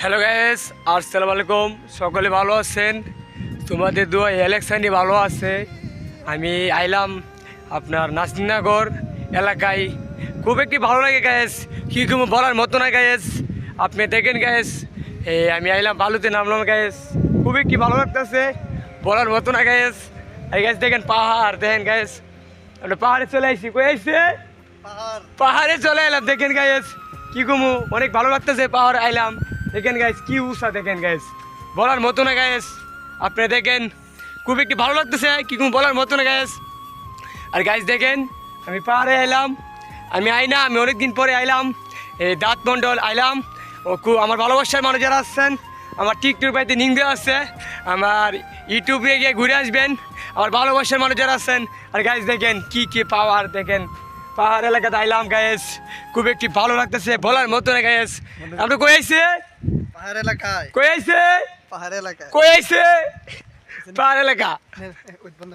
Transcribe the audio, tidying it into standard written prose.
Hello guys, আসসালামু আলাইকুম। সকলে ভালো আছেন? তোমাদের দোয়া ইলেকশনই ভালো আছে। আমি আইলাম আপনার নাসিরনগর এলাকায়। খুব একটি ভালো লাগে গাইস, কী কোনো বলার মতো না গাইস। আপনি দেখেন গাইস, আমি আইলাম বালুতে নামলাম গাইস। খুব একটি ভালো লাগতেছে, বলার মতো না গাইস। এই গাইস দেখেন পাহাড়, দেখেন গাইস আমরা পাহাড়ে চলে আসছি। কই আসছে? পাহাড়ে চলে এলাম। দেখেন গাইস কি ঘুমু, অনেক ভালো লাগতেছে পাহাড়ে আইলাম। দেখেন গাইস কি উষা, দেখেন গাইস বলার মতো না গাইস। আপনি দেখেন খুব একটি ভালো লাগতেছে, কি ঘুম বলার মতো না গাইস। আর গাইস দেখেন আমি পাহাড়ে আইলাম, আমি অনেক দিন পরে আইলাম। এই দাঁত মণ্ডল আইলাম। ও খুব আমার ভালোবাসার মানুষ যারা আসছেন, আমার টিকটক পাইতে নিংদে আসছে, আমার ইউটিউবে গিয়ে ঘুরে আসবেন, আমার ভালোবাসার মানুষ যারা আছেন। আর গাইস দেখেন কি পাওয়ার, দেখেন পাহাড় এলাকাতে আইলাম গাইস। খুব একটি ভালো লাগতেছে, বলার মতো না গাইস। আপনি কই আইছে? পাহাড় এলাকায়। কই আইছে? পাহাড় এলাকায়। কই আইছে? পাহাড় এলাকা। বন্ধ